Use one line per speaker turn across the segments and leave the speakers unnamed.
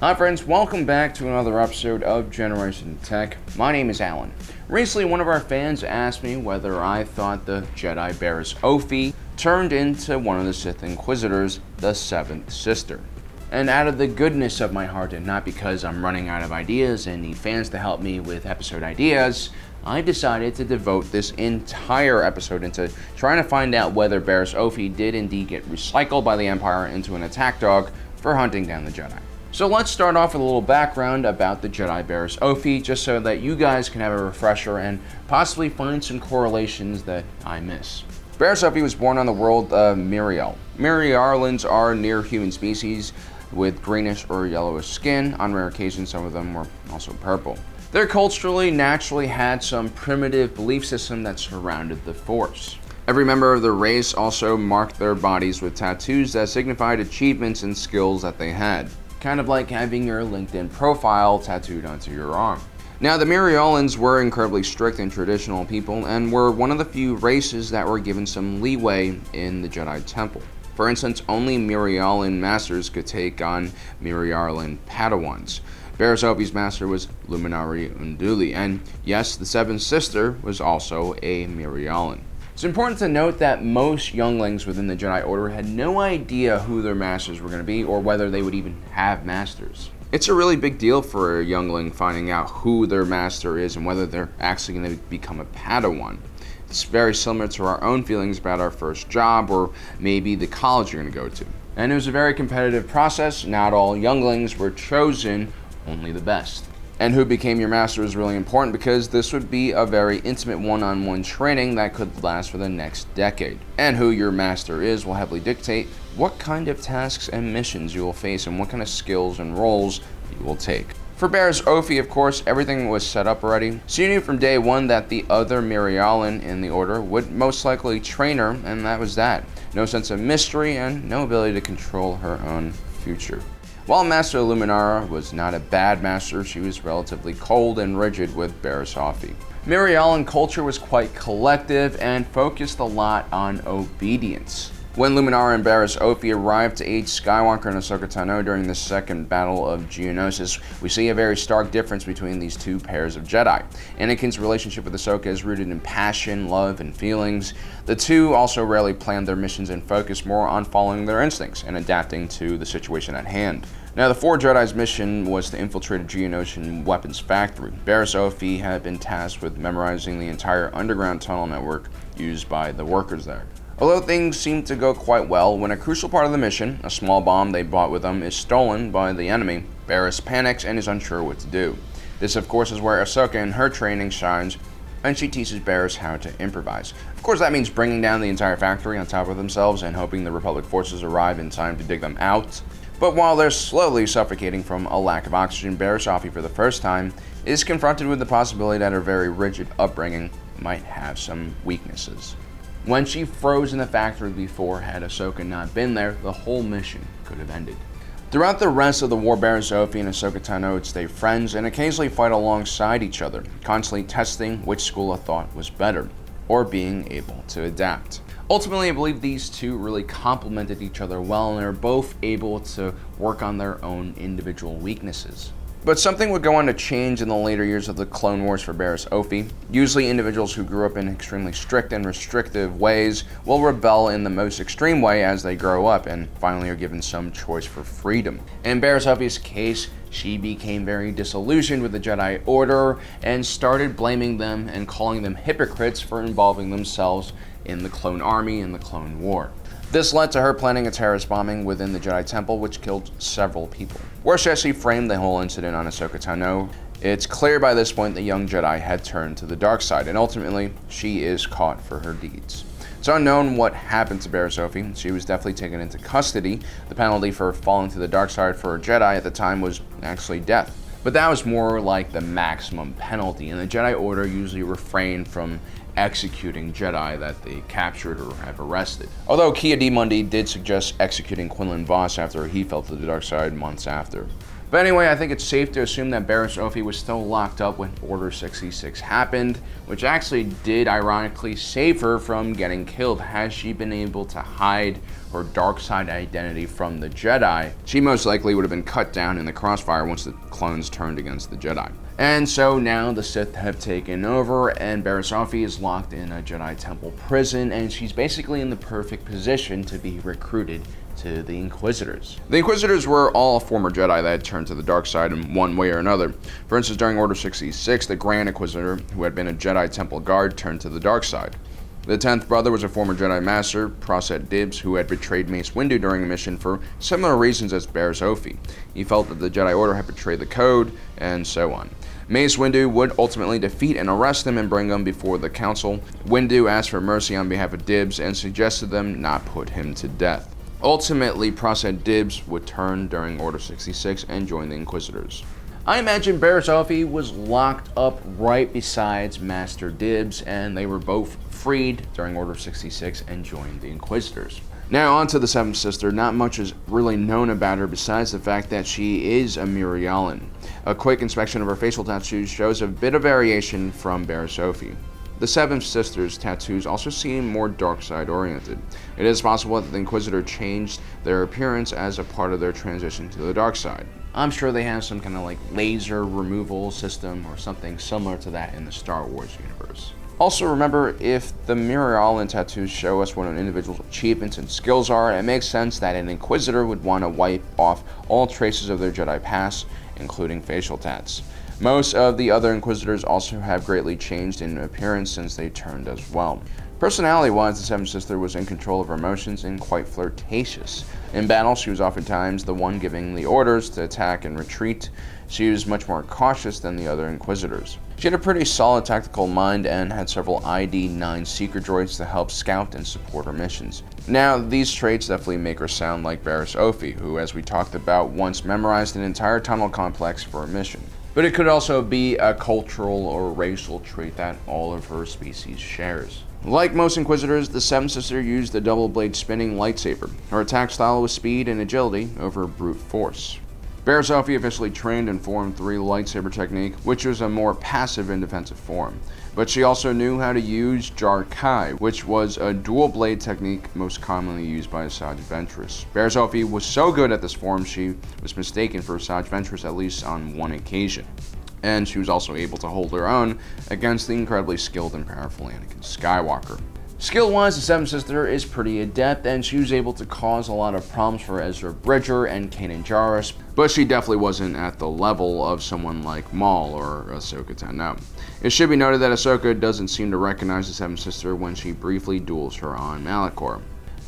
Hi friends, welcome back to another episode of Generation Tech. My name is Alan. Recently, one of our fans asked me whether I thought the Jedi Barriss Offee turned into one of the Sith Inquisitors, the Seventh Sister. And out of the goodness of my heart, and not because I'm running out of ideas and need fans to help me with episode ideas, I decided to devote this entire episode into trying to find out whether Barriss Offee did indeed get recycled by the Empire into an attack dog for hunting down the Jedi. So let's start off with a little background about the Jedi Barriss Offee, just so that you guys can have a refresher and possibly find some correlations that I miss. Barriss Offee was born on the world of Miriel. Miriarlans are near-human species with greenish or yellowish skin. On rare occasions, some of them were also purple. They culturally naturally had some primitive belief system that surrounded the Force. Every member of the race also marked their bodies with tattoos that signified achievements and skills that they had. Kind of like having your LinkedIn profile tattooed onto your arm. Now, the Miriolans were incredibly strict and traditional people and were one of the few races that were given some leeway in the Jedi Temple. For instance, only Miriolan masters could take on Miriarlan Padawans. Barriss Offee's master was Luminari Unduli, and yes, the Seventh Sister was also a Miriolan. It's important to note that most younglings within the Jedi Order had no idea who their masters were going to be or whether they would even have masters. It's a really big deal for a youngling finding out who their master is and whether they're actually going to become a Padawan. It's very similar to our own feelings about our first job or maybe the college you're going to go to. And it was a very competitive process. Not all younglings were chosen, only the best. And who became your master is really important because this would be a very intimate one-on-one training that could last for the next decade. And who your master is will heavily dictate what kind of tasks and missions you will face and what kind of skills and roles you will take. For Barriss Offee, of course, everything was set up already, so you knew from day one that the other Miriolan in the Order would most likely train her, and that was that. No sense of mystery and no ability to control her own future. While Master Luminara was not a bad master, she was relatively cold and rigid with Barriss Offee. Miriolan culture was quite collective and focused a lot on obedience. When Luminara and Barriss Offee arrived to aid Skywalker and Ahsoka Tano during the second battle of Geonosis, we see a very stark difference between these two pairs of Jedi. Anakin's relationship with Ahsoka is rooted in passion, love, and feelings. The two also rarely planned their missions and focused more on following their instincts and adapting to the situation at hand. Now, the four Jedi's mission was to infiltrate a Geonosian weapons factory. Barriss Offee had been tasked with memorizing the entire underground tunnel network used by the workers there. Although things seemed to go quite well, when a crucial part of the mission, a small bomb they brought with them, is stolen by the enemy, Barriss panics and is unsure what to do. This, of course, is where Ahsoka in her training shines, and she teaches Barriss how to improvise. Of course, that means bringing down the entire factory on top of themselves and hoping the Republic forces arrive in time to dig them out. But while they're slowly suffocating from a lack of oxygen, Barriss Offee, for the first time, is confronted with the possibility that her very rigid upbringing might have some weaknesses. When she froze in the factory before, had Ahsoka not been there, the whole mission could have ended. Throughout the rest of the war, Barriss Offee and Ahsoka Tano would stay friends and occasionally fight alongside each other, constantly testing which school of thought was better, or being able to adapt. Ultimately, I believe these two really complemented each other well, and they were both able to work on their own individual weaknesses. But something would go on to change in the later years of the Clone Wars for Barriss Offee. Usually individuals who grew up in extremely strict and restrictive ways will rebel in the most extreme way as they grow up and finally are given some choice for freedom. In Barriss Offee's case, she became very disillusioned with the Jedi Order and started blaming them and calling them hypocrites for involving themselves in the Clone Army and the Clone War. This led to her planning a terrorist bombing within the Jedi Temple, which killed several people. Worse, as she framed the whole incident on Ahsoka Tano, it's clear by this point the young Jedi had turned to the dark side, and ultimately, she is caught for her deeds. It's unknown what happened to Barriss Offee. She was definitely taken into custody. The penalty for falling to the dark side for a Jedi at the time was actually death. But that was more like the maximum penalty, and the Jedi Order usually refrained from executing Jedi that they captured or have arrested. Although Kia D. Mundi did suggest executing Quinlan Voss after he fell to the dark side months after. But anyway, I think it's safe to assume that Barriss Offee was still locked up when Order 66 happened, which actually did ironically save her from getting killed. Had she been able to hide her dark side identity from the Jedi, she most likely would have been cut down in the crossfire once the clones turned against the Jedi. And so now the Sith have taken over, and Barriss Offee is locked in a Jedi Temple prison, and she's basically in the perfect position to be recruited to the Inquisitors. The Inquisitors were all former Jedi that had turned to the dark side in one way or another. For instance, during Order 66, the Grand Inquisitor, who had been a Jedi Temple guard, turned to the dark side. The 10th brother was a former Jedi Master, Proset Dibs, who had betrayed Mace Windu during a mission for similar reasons as Barriss Offee. He felt that the Jedi Order had betrayed the code, and so on. Mace Windu would ultimately defeat and arrest him and bring him before the council. Windu asked for mercy on behalf of Dibs and suggested them not put him to death. Ultimately, Proset Dibs would turn during Order 66 and join the Inquisitors. I imagine Barriss Offee was locked up right beside Master Dibs, and they were both freed during Order 66 and joined the Inquisitors. Now on to the Seventh Sister. Not much is really known about her besides the fact that she is a Mirialan. A quick inspection of her facial tattoos shows a bit of variation from Barriss Offee. The Seventh Sister's tattoos also seem more dark side oriented. It is possible that the Inquisitor changed their appearance as a part of their transition to the dark side. I'm sure they have some kind of like laser removal system or something similar to that in the Star Wars universe. Also remember, if the Mirialan tattoos show us what an individual's achievements and skills are, it makes sense that an Inquisitor would want to wipe off all traces of their Jedi past, including facial tats. Most of the other Inquisitors also have greatly changed in appearance since they turned as well. Personality-wise, the Seventh Sister was in control of her emotions and quite flirtatious. In battle, she was oftentimes the one giving the orders to attack and retreat. She was much more cautious than the other Inquisitors. She had a pretty solid tactical mind and had several ID-9 seeker droids to help scout and support her missions. Now, these traits definitely make her sound like Barriss Offee, who, as we talked about, once memorized an entire tunnel complex for a mission. But it could also be a cultural or racial trait that all of her species shares. Like most Inquisitors, the Seventh Sister used a double-blade spinning lightsaber. Her attack style was speed and agility over brute force. Barriss Offee officially trained in Form 3 lightsaber technique, which was a more passive and defensive form. But she also knew how to use Jar Kai, which was a dual-blade technique most commonly used by Asajj Ventress. Barriss Offee was so good at this form, she was mistaken for Asajj Ventress at least on one occasion. And she was also able to hold her own against the incredibly skilled and powerful Anakin Skywalker. Skill-wise, the Seventh Sister is pretty adept, and she was able to cause a lot of problems for Ezra Bridger and Kanan Jarrus, but she definitely wasn't at the level of someone like Maul or Ahsoka Tano. It should be noted that Ahsoka doesn't seem to recognize the Seventh Sister when she briefly duels her on Malachor.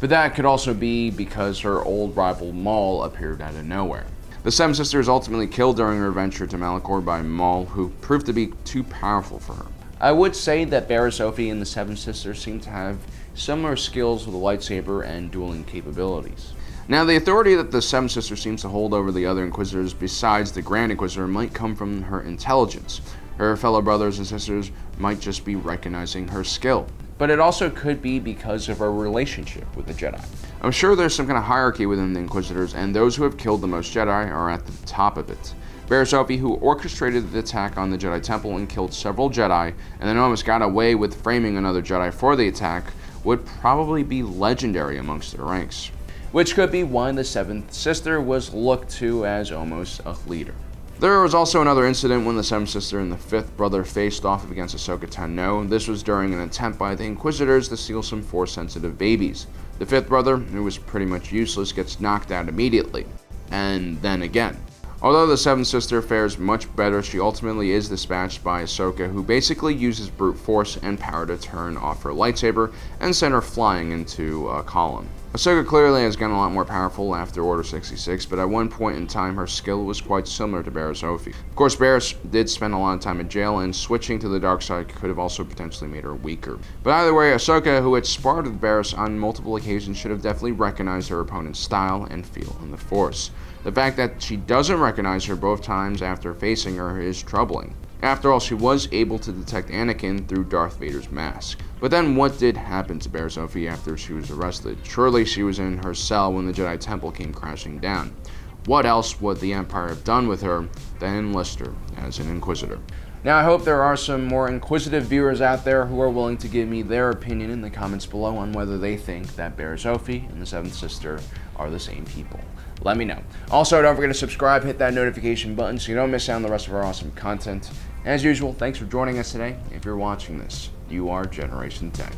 But that could also be because her old rival Maul appeared out of nowhere. The Seventh Sister is ultimately killed during her venture to Malachor by Maul, who proved to be too powerful for her. I would say that Barriss Offee and the Seventh Sister seem to have similar skills with the lightsaber and dueling capabilities. Now, the authority that the Seventh Sister seems to hold over the other Inquisitors besides the Grand Inquisitor might come from her intelligence. Her fellow brothers and sisters might just be recognizing her skill. But it also could be because of her relationship with the Jedi. I'm sure there's some kind of hierarchy within the Inquisitors, and those who have killed the most Jedi are at the top of it. Barriss Offee, who orchestrated the attack on the Jedi Temple and killed several Jedi, and then almost got away with framing another Jedi for the attack, would probably be legendary amongst their ranks. Which could be why the Seventh Sister was looked to as almost a leader. There was also another incident when the Seventh Sister and the Fifth Brother faced off against Ahsoka Tano. This was during an attempt by the Inquisitors to steal some Force-sensitive babies. The Fifth Brother, who was pretty much useless, gets knocked out immediately. And then again. Although the Seventh Sister fares much better, she ultimately is dispatched by Ahsoka, who basically uses brute force and power to turn off her lightsaber and send her flying into a column. Ahsoka clearly has gotten a lot more powerful after Order 66, but at one point in time her skill was quite similar to Barriss Offee. Of course, Barriss did spend a lot of time in jail, and switching to the dark side could have also potentially made her weaker. But either way, Ahsoka, who had sparred with Barriss on multiple occasions, should have definitely recognized her opponent's style and feel in the Force. The fact that she doesn't recognize her both times after facing her is troubling. After all, she was able to detect Anakin through Darth Vader's mask. But then what did happen to Barriss Offee after she was arrested? Surely she was in her cell when the Jedi Temple came crashing down. what else would the Empire have done with her than enlist her as an Inquisitor? Now, I hope there are some more inquisitive viewers out there who are willing to give me their opinion in the comments below on whether they think that Barriss Offee and the Seventh Sister are the same people. Let me know. Also, don't forget to subscribe, hit that notification button so you don't miss out on the rest of our awesome content. As usual, thanks for joining us today. If you're watching this, you are Generation Tech.